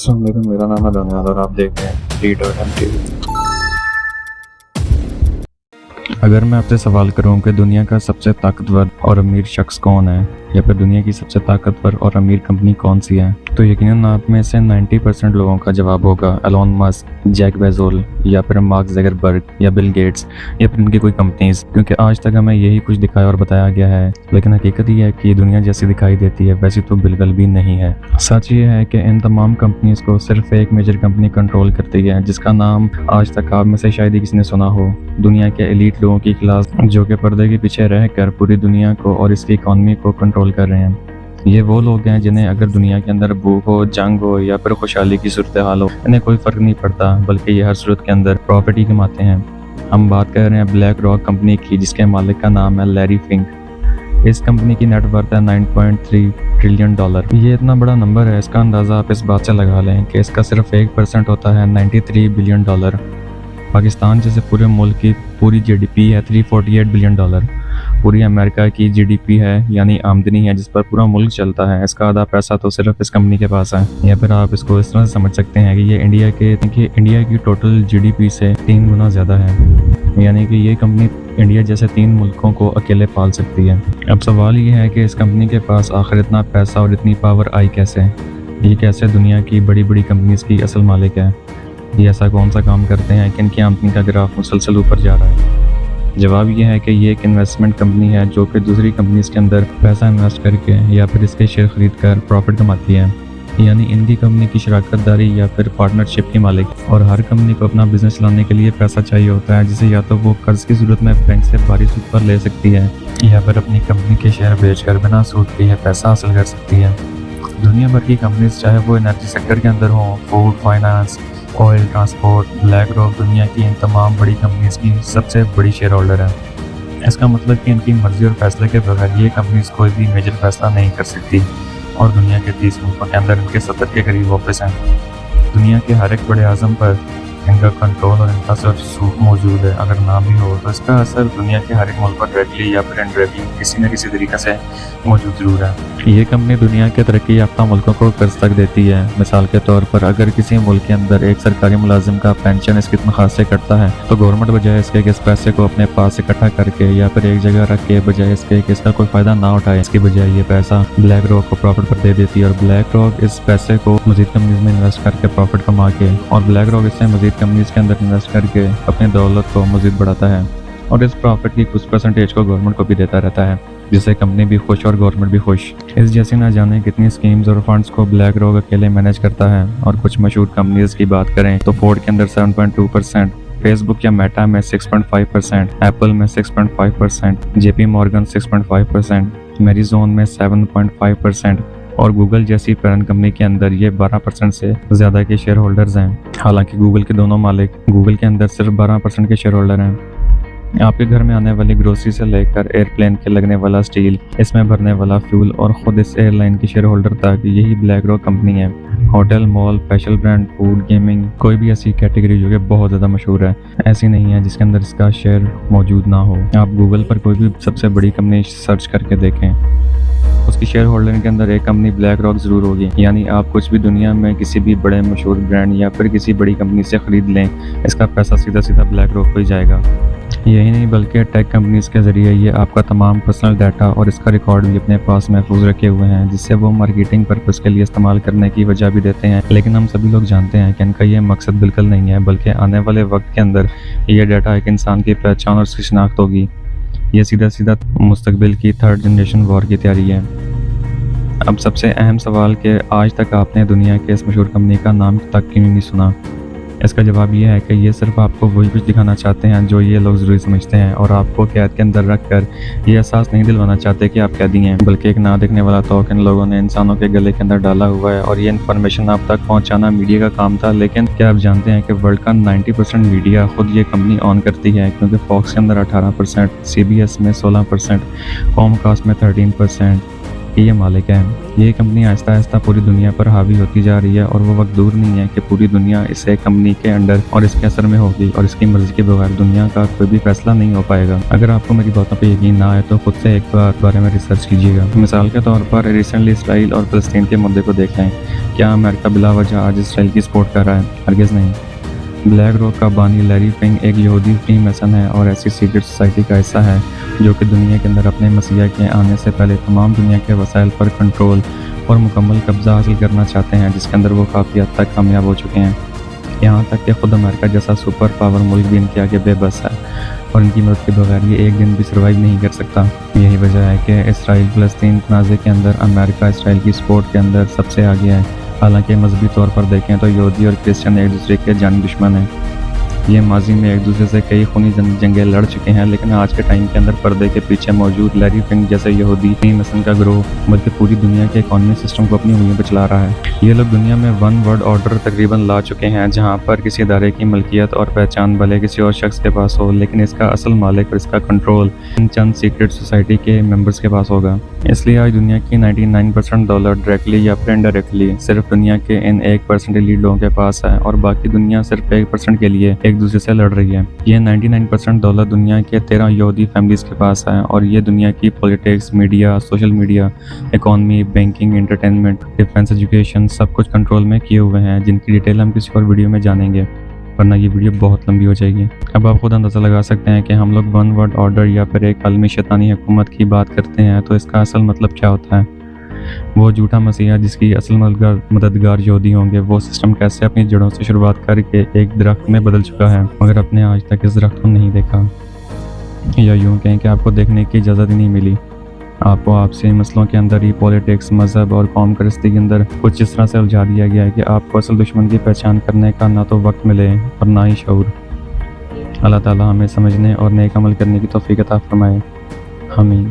السلام علیکم، میرا نام ہے دانیال اور آپ دیکھ رہے ہیں ڈی.ٹی.وی۔ اگر میں آپ سے سوال کروں کہ دنیا کا سب سے طاقتور اور امیر شخص کون ہے یا پھر دنیا کی سب سے طاقتور اور امیر کمپنی کون سی ہے، تو یقیناً آپ میں سے 90% لوگوں کا جواب ہوگا ایلون مسک، جیک بیزول یا پھر مارک زکربرگ یا بل گیٹس یا پھر ان کی کوئی کمپنیز، کیونکہ آج تک ہمیں یہی کچھ دکھایا اور بتایا گیا ہے، لیکن حقیقت یہ ہے کہ یہ دنیا جیسی دکھائی دیتی ہے ویسی تو بالکل بھی نہیں ہے۔ سچ یہ ہے کہ ان تمام کمپنیز کو صرف ایک میجر کمپنی کنٹرول کرتی ہے جس کا نام آج تک آپ میں سے شاید ہی کسی نے سنا ہو، دنیا کے ایلیٹ لوگوں کے خلاف جو کہ پردے کے پیچھے رہ کر پوری دنیا کو اور اس کی اکانومی کو کنٹرول کر رہے ہیں۔ یہ وہ لوگ ہیں جنہیں اگر دنیا کے اندر بھوک ہو، جنگ ہو یا پھر خوشحالی کی صورتحال ہو، انہیں کوئی فرق نہیں پڑتا، بلکہ یہ ہر صورت کے اندر پروفٹ ہی کماتے ہیں۔ ہم بات کر رہے ہیں بلیک راک کمپنی کی، جس کے مالک کا نام ہے لیری فنک۔ اس کمپنی کی نیٹ ورتھ ہے $9.3 ٹریلین۔ یہ اتنا بڑا نمبر ہے، اس کا اندازہ آپ اس بات سے لگا لیں کہ اس کا صرف 1% ہوتا ہے $93 بلین۔ پاکستان جیسے پورے ملک کی پوری جی ڈی پی ہے $348 بلین۔ پوری امریکہ کی جی ڈی پی ہے، یعنی آمدنی ہے جس پر پورا ملک چلتا ہے، اس کا آدھا پیسہ تو صرف اس کمپنی کے پاس ہے۔ یا پھر آپ اس کو اس طرح سے سمجھ سکتے ہیں کہ یہ انڈیا کی ٹوٹل جی ڈی پی سے 3 گنا زیادہ ہے، یعنی کہ یہ کمپنی انڈیا جیسے 3 ملکوں کو اکیلے پال سکتی ہے۔ اب سوال یہ ہے کہ اس کمپنی کے پاس آخر اتنا پیسہ اور اتنی پاور آئی کیسے؟ یہ کیسے دنیا کی بڑی بڑی کمپنیز کی اصل مالک ہے؟ یہ ایسا کون سا کام کرتے ہیں کہ ان کی آمدنی کا گراف مسلسل اوپر جا رہا ہے؟ جواب یہ ہے کہ یہ ایک انویسٹمنٹ کمپنی ہے جو کہ دوسری کمپنیز کے اندر پیسہ انویسٹ کر کے یا پھر اس کے شیئر خرید کر پروفٹ کماتی ہے، یعنی ان کی کمپنی کی شراکت داری یا پھر پارٹنرشپ کی مالک۔ اور ہر کمپنی کو اپنا بزنس چلانے کے لیے پیسہ چاہیے ہوتا ہے، جسے یا تو وہ قرض کی صورت میں بینک سے بھاری سود پر لے سکتی ہے یا پھر اپنی کمپنی کے شیئر بیچ کر بنا سود کے یہ پیسہ حاصل کر سکتی ہے۔ دنیا بھر کی کمپنیز چاہے وہ انرجی سیکٹر کے اندر ہوں، food, finance, oil, transport, black rock دنیا کی ان تمام بڑی کمپنیز کی سب سے بڑی شیئر ہولڈر ہے۔ اس کا مطلب کہ ان کی مرضی اور فیصلے کے بغیر یہ کمپنیز کوئی بھی میجر فیصلہ نہیں کر سکتی، اور دنیا کے 30 ملکوں کے اندر ان کے 70 کے قریب آفس ہیں۔ دنیا کے ہر ایک بڑے اعظم پر ان کا کنٹرول اور ان کا سود موجود ہے، اگر نہ بھی ہو تو اس کا اثر دنیا کے ہر ایک ملک پر ڈائریکٹلی یا پھر انڈائریکٹلی کسی نہ کسی طریقے سے موجود ضرور ہے۔ یہ کمپنی دنیا کے ترقی یافتہ ملکوں کو قرض تک دیتی ہے۔ مثال کے طور پر اگر کسی ملک کے اندر ایک سرکاری ملازم کا پینشن اس کی تنخواہ سے کٹتا ہے تو گورنمنٹ بجائے اس کے کہ اس پیسے کو اپنے پاس اکٹھا کر کے یا پھر ایک جگہ رکھ کے، بجائے اس کے کہ اس کا کوئی فائدہ نہ اٹھائے، اس کی بجائے یہ پیسہ بلیک راک کو پروفٹ پر دے دیتی ہے، اور بلیک راک اس پیسے کو مزید کمپنیز میں انویسٹ کر کے پروفٹ کما کے، اور بلیک راک اس سے مزید کمپنیز کے اندر انویسٹ کر کے اپنی دولت کو مزید بڑھاتا ہے، اور اس پروفٹ کی کچھ پرسنٹیج کو گورنمنٹ کو بھی دیتا رہتا ہے، جس سے کمپنی بھی خوش اور گورنمنٹ بھی خوش۔ اس جیسی نہ جانے کتنی اسکیمز اور فنڈز کو بلیک راک اکیلے مینیج کرتا ہے۔ اور کچھ مشہور کمپنیز کی بات کریں تو فورڈ کے اندر 7.2%، فیس بک یا میٹا میں 6.5%، ایپل میں 6.5%، جے پی مورگن 6.5%، میریزون میں 7.5%، اور گوگل جیسی پیرنٹ کمپنی کے اندر یہ 12% سے زیادہ کے شیئر ہولڈرز ہیں۔ حالانکہ گوگل کے دونوں مالک گوگل کے اندر صرف 12% کے شیئر ہولڈر ہیں۔ آپ کے گھر میں آنے والی گروسری سے لے کر ایئرپلین کے لگنے والا اسٹیل، اس میں بھرنے والا فیول اور خود اس ایئر لائن کی شیئر ہولڈر تک یہی بلیک راک کمپنی ہے۔ ہوٹل، مال، فیشن برانڈ، فوڈ، گیمنگ، کوئی بھی ایسی کیٹیگری جو کہ بہت زیادہ مشہور ہے ایسی نہیں ہے جس کے اندر اس کا شیئر موجود نہ ہو۔ آپ گوگل پر کوئی بھی سب سے بڑی کمپنی سرچ کر کے دیکھیں، اس کی شیئر ہولڈر کے اندر ایک کمپنی بلیک راک ضرور ہوگی۔ یعنی آپ کچھ بھی دنیا میں کسی بھی بڑے مشہور برانڈ یا پھر کسی بڑی کمپنی سے خرید لیں، اس کا پیسہ سیدھا بلیک راک کو ہی جائے گا۔ یہی نہیں بلکہ ٹیک کمپنیز کے ذریعے یہ آپ کا تمام پرسنل ڈیٹا اور اس کا ریکارڈ بھی اپنے پاس محفوظ رکھے ہوئے ہیں، جس سے وہ مارکیٹنگ پرپس کے لیے استعمال کرنے کی وجہ بھی دیتے ہیں، لیکن ہم سبھی لوگ جانتے ہیں کہ ان کا یہ مقصد بالکل نہیں ہے، بلکہ آنے والے وقت کے اندر یہ ڈیٹا ایک انسان کی پہچان اور اس کی شناخت ہوگی۔ یہ سیدھا مستقبل کی 3rd جنریشن وار کی تیاری ہے۔ اب سب سے اہم سوال کہ آج تک آپ نے دنیا کے اس مشہور کمپنی کا نام تک کیوں نہیں سنا؟ اس کا جواب یہ ہے کہ یہ صرف آپ کو وہی کچھ دکھانا چاہتے ہیں جو یہ لوگ ضروری سمجھتے ہیں، اور آپ کو قید کے اندر رکھ کر یہ احساس نہیں دلوانا چاہتے کہ آپ قیدی ہیں، بلکہ ایک نہ دیکھنے والا توق ان لوگوں نے انسانوں کے گلے کے اندر ڈالا ہوا ہے، اور یہ انفارمیشن آپ تک پہنچانا میڈیا کا کام تھا۔ لیکن کیا آپ جانتے ہیں کہ ورلڈ کا 90% میڈیا خود یہ کمپنی آن کرتی ہے، کیونکہ فاکس کے اندر 18%، سی بی ایس میں 16%، کوم کاسٹ میں 13%، کہ یہ مالک ہے۔ یہ کمپنی آہستہ آہستہ پوری دنیا پر حاوی ہوتی جا رہی ہے اور وہ وقت دور نہیں ہے کہ پوری دنیا اس ایک کمپنی کے انڈر اور اس کے اثر میں ہوگی اور اس کی مرضی کے بغیر دنیا کا کوئی بھی فیصلہ نہیں ہو پائے گا۔ اگر آپ کو میری باتوں پہ یقین نہ آئے تو خود سے ایک بار بارے میں ریسرچ کیجیے گا۔ مثال کے طور پر ریسنٹلی اسرائیل اور فلسطین کے مدعے کو دیکھ لیں۔ کیا امریکہ بلا وجہ آج اسرائیل کی سپورٹ کر رہا ہے؟ ہرگز نہیں۔ بلیک راک کا بانی لیری فنگ ایک یہودی فری میسن ہے اور ایسی سیکرٹ سوسائٹی کا حصہ ہے جو کہ دنیا کے اندر اپنے مسیح کے آنے سے پہلے تمام دنیا کے وسائل پر کنٹرول اور مکمل قبضہ حاصل کرنا چاہتے ہیں، جس کے اندر وہ کافی حد تک کامیاب ہو چکے ہیں۔ یہاں تک کہ خود امریکہ جیسا سپر پاور ملک بھی ان کے آگے بے بس ہے اور ان کی مدد کے بغیر یہ ایک دن بھی سروائیو نہیں کر سکتا۔ یہی وجہ ہے کہ اسرائیل فلسطین تنازع کے اندر امریکہ اسرائیل کی سپورٹ کے اندر سب سے آگے ہے۔ حالانکہ مذہبی طور پر دیکھیں تو یہودی اور کرسچن ایک دوسرے کے جانی دشمن ہیں۔ یہ ماضی میں ایک دوسرے سے کئی خونی جنگیں لڑ چکے ہیں، لیکن آج کے ٹائم کے اندر پردے کے پیچھے موجود لیری فنگ جیسے یہودی فری میسن کا گروہ بلکہ پوری دنیا کے اکانومی سسٹم کو اپنی انگلیوں پہ چلا رہا ہے۔ یہ لوگ دنیا میں ون ورلڈ آرڈر تقریباً لا چکے ہیں، جہاں پر کسی ادارے کی ملکیت اور پہچان بھلے کسی اور شخص کے پاس ہو، لیکن اس کا اصل مالک اور اس کا کنٹرول ان چند سیکرٹ سوسائٹی کے ممبرز کے پاس ہوگا۔ اس لیے آج دنیا کی 99% دولت ڈائریکٹلی یا پھر انڈائریکٹلی صرف دنیا کے ان 1% ایلیٹ لوگوں کے پاس ہے اور باقی دنیا صرف 1% کے لیے ایک دوسرے سے لڑ رہی ہے۔ یہ 99% دولت دنیا کے 13 یہودی فیملیز کے پاس ہے اور یہ دنیا کی politics, media, social media, economy, banking, entertainment, defence, education سب کچھ کنٹرول میں کیے ہوئے ہیں، جن کی ڈیٹیل ہم کسی اور ویڈیو میں جانیں گے، ورنہ یہ ویڈیو بہت لمبی ہو جائے گی۔ اب آپ خود اندازہ لگا سکتے ہیں کہ ہم لوگ ون ورلڈ آرڈر یا پھر ایک عالمی شیطانی حکومت کی بات کرتے ہیں تو اس کا اصل مطلب کیا ہوتا ہے۔ وہ جھوٹا مسیحا جس کی اصل مددگار یہودی ہوں گے، وہ سسٹم کیسے اپنی جڑوں سے شروعات کر کے ایک درخت میں بدل چکا ہے مگر آپ نے آج تک اس درخت کو نہیں دیکھا، یا یوں کہیں کہ آپ کو دیکھنے کی اجازت ہی نہیں ملی۔ آپ کو آپسی مسئلوں کے اندر ہی پولیٹکس، مذہب اور قوم پرستی کے اندر کچھ اس طرح سے الجھا دیا گیا ہے کہ آپ کو اصل دشمن کی پہچان کرنے کا نہ تو وقت ملے اور نہ ہی شعور۔ اللہ تعالیٰ ہمیں سمجھنے اور نیک عمل کرنے کی توفیق عطا فرمائے، آمین۔